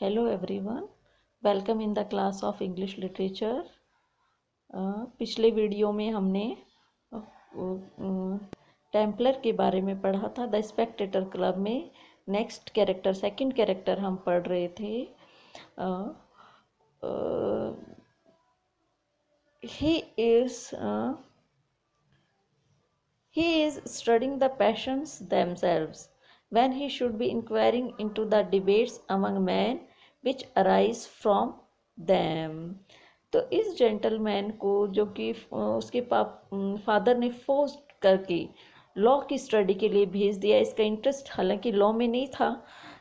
Hello everyone, welcome in the class of English literature. पिछले video में हमने Templar के बारे में पढ़ा था। द स्पेक्टेटर क्लब में नेक्स्ट कैरेक्टर, सेकंड कैरेक्टर हम पढ़ रहे थे। He is He is studying the passions themselves, when he should be inquiring into the debates among men which arise from them। तो इस जेंटलमैन को, जो कि उसके फादर ने फोर्स करके लॉ की स्टडी के लिए भेज दिया। इसका इंटरेस्ट हालांकि लॉ में नहीं था,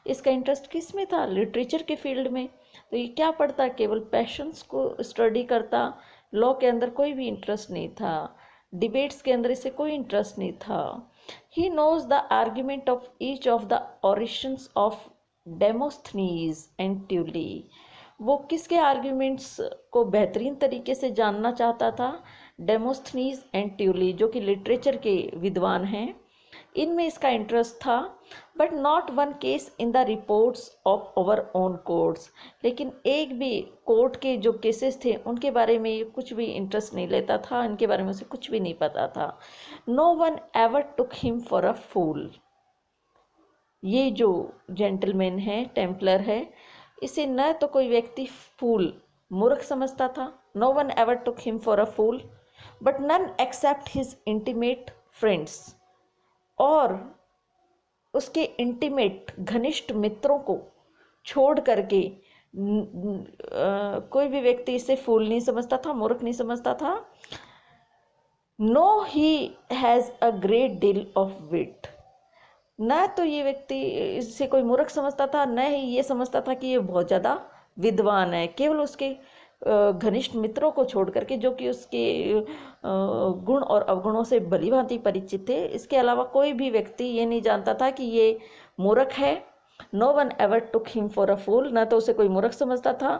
इसका इंटरेस्ट किस में था? लिटरेचर के फील्ड में। तो ये क्या पढ़ता? केवल पैशंस को स्टडी करता। लॉ के अंदर कोई भी इंटरेस्ट नहीं था, डिबेट्स के अंदर इसे कोई इंटरेस्ट नहीं था। He knows the argument of each of the orations of Demosthenes and Tully. वो किसके आर्ग्यूमेंट्स को बेहतरीन तरीके से जानना चाहता था? डेमोस्थनीज एंड ट्यूली, जो कि लिटरेचर के विद्वान हैं, इनमें इसका इंटरेस्ट था। But not one case in the reports of our own courts. लेकिन एक भी कोर्ट के जो केसेस थे उनके बारे में ये कुछ भी इंटरेस्ट नहीं लेता था, इनके बारे में उसे कुछ भी नहीं पता था। No one ever took him for a fool. ये जो जेंटलमैन है, टेम्पलर है, इसे न तो कोई व्यक्ति फूल, मूर्ख समझता था। No one ever took him for a fool but none except his intimate friends. और उसके इंटीमेट, घनिष्ठ मित्रों को छोड़ करके कोई भी व्यक्ति इसे फूल नहीं समझता था, मूर्ख नहीं समझता था। No he has a great deal of wit. न तो ये व्यक्ति इसे कोई मूर्ख समझता था, न ही ये समझता था कि ये बहुत ज़्यादा विद्वान है। केवल उसके घनिष्ठ मित्रों को छोड़ करके, जो कि उसके गुण और अवगुणों से भली भांति परिचित थे, इसके अलावा कोई भी व्यक्ति ये नहीं जानता था कि ये मूर्ख है। No one ever took him for a fool. न तो उसे कोई मूर्ख समझता था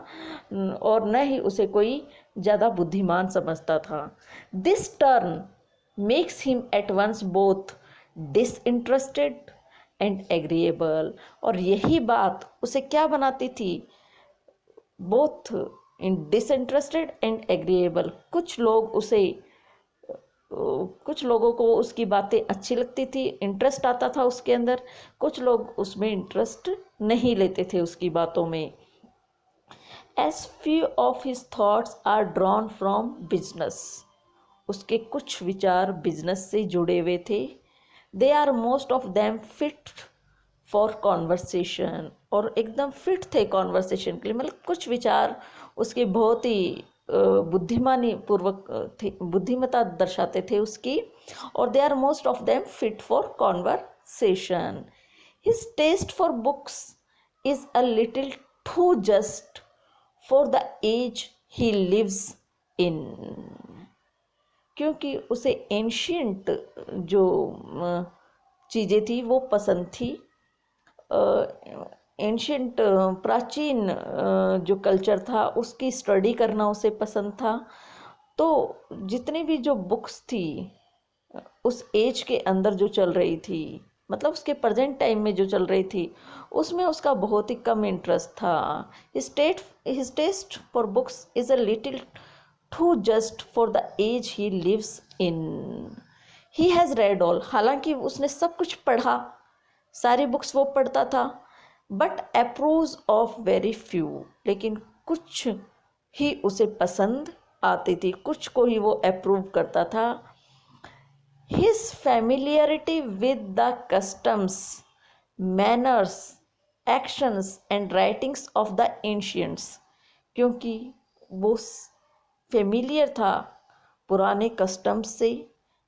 और न ही उसे कोई ज़्यादा बुद्धिमान समझता था। This turn makes him at once both disinterested and agreeable. और यही बात उसे क्या बनाती थी? Both in disinterested and agreeable. कुछ लोगों को उसकी बातें अच्छी लगती थी, इंटरेस्ट आता था उसके अंदर। कुछ लोग उसमें इंटरेस्ट नहीं लेते थे उसकी बातों में। As few of his thoughts are drawn from business. उसके कुछ विचार बिजनेस से जुड़े हुए थे। They are most of them fit for conversation. और एकदम फिट थे कॉन्वर्सेशन के लिए। मतलब कुछ विचार उसके बहुत ही बुद्धिमानी पूर्वक थे, बुद्धिमता दर्शाते थे उसकी। और they are most of them fit for conversation. His taste for books is a little too just for the age he lives in. क्योंकि उसे एंशियंट जो चीज़ें थी वो पसंद थी। एंशियंट, प्राचीन जो कल्चर था उसकी स्टडी करना उसे पसंद था। तो जितनी भी जो बुक्स थी उस एज के अंदर जो चल रही थी, मतलब उसके प्रेजेंट टाइम में जो चल रही थी, उसमें उसका बहुत ही कम इंटरेस्ट था। His taste for books is a little too just for the age he lives in. He has read all. हालांकि उसने सब कुछ पढ़ा, सारी बुक्स वो पढ़ता था। But approves of very few. लेकिन कुछ ही उसे पसंद आती थी, कुछ को ही वो अप्रूव करता था। His familiarity with the customs, manners, actions and writings of the ancients. क्योंकि वो फेमिलियर था पुराने कस्टम्स से,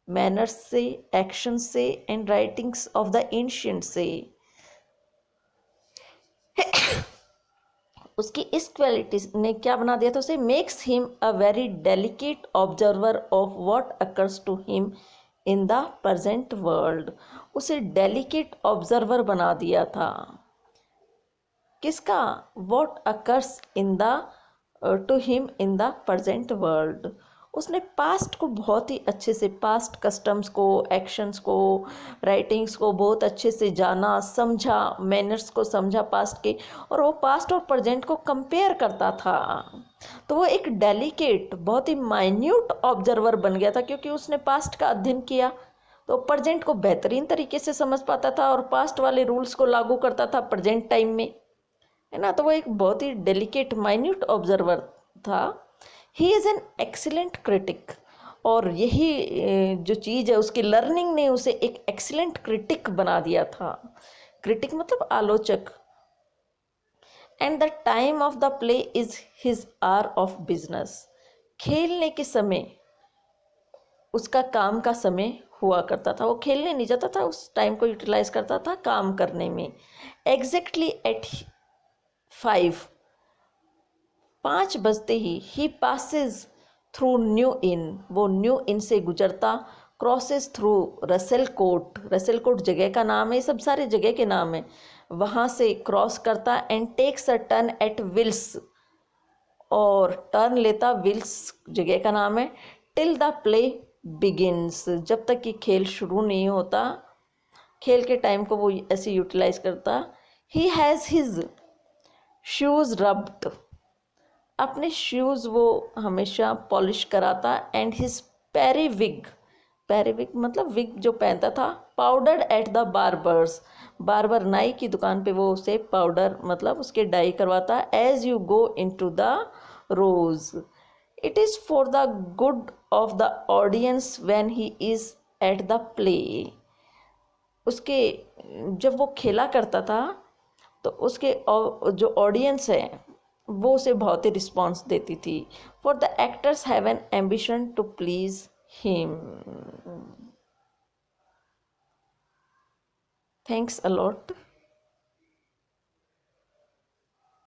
मैनर्स से, एक्शंस से and writings of the ancient से। उसकी इस क्वालिटी ने क्या बना दिया था उसे? Makes him a very delicate observer of what occurs to him in the present world. उसे डेलिकेट ऑब्जर्वर बना दिया था। किसका? What occurs in the to him in the present world. उसने पास्ट को बहुत ही अच्छे से, पास्ट कस्टम्स को, एक्शंस को, राइटिंग्स को बहुत अच्छे से जाना, समझा, मैनर्स को समझा पास्ट के, और वो पास्ट और प्रेजेंट को कंपेयर करता था। तो वो एक डेलिकेट, बहुत ही माइन्यूट ऑब्जर्वर बन गया था, क्योंकि उसने पास्ट का अध्ययन किया तो प्रेजेंट को बेहतरीन तरीके से समझ पाता था और पास्ट वाले रूल्स को लागू करता था प्रेजेंट टाइम में, है ना। तो वो एक बहुत ही डेलिकेट माइन्यूट ऑब्जर्वर था। He is an excellent critic, और यही जो चीज़ है, उसकी लर्निंग ने उसे एक एक्सीलेंट क्रिटिक बना दिया था। क्रिटिक मतलब आलोचक। And the time of the play is his hour of business. खेलने के समय उसका काम का समय हुआ करता था, वो खेलने नहीं जाता था, उस टाइम को यूटिलाइज करता था काम करने में। एग्जैक्टली एट 5 बजते ही पासिस थ्रू न्यू इन, वो न्यू इन से गुजरता, crosses through Russell Court, Russell Court जगह का नाम है, ये सब सारे जगह के नाम है, वहाँ से क्रॉस करता, and takes a turn at Will's, और टर्न लेता, विल्स जगह का नाम है, टिल द प्ले बिगिन्स, जब तक कि खेल शुरू नहीं होता, खेल के टाइम को वो ऐसे यूटिलाइज करता। He has his shoes rubbed, अपने शूज़ वो हमेशा पॉलिश कराता, एंड हिज पेरीविग, पेरीविग मतलब विग जो पहनता था, powdered at the barbers, barber नाई की दुकान पे वो उसे पाउडर मतलब उसके डाई करवाता। As you go into the Rose, it is for the good of the audience when he is at the play. उसके जब वो खेला करता था तो उसके जो ऑडियंस है वो उसे बहुत ही रिस्पॉन्स देती थी। For the actors have an ambition to please him. Thanks a lot.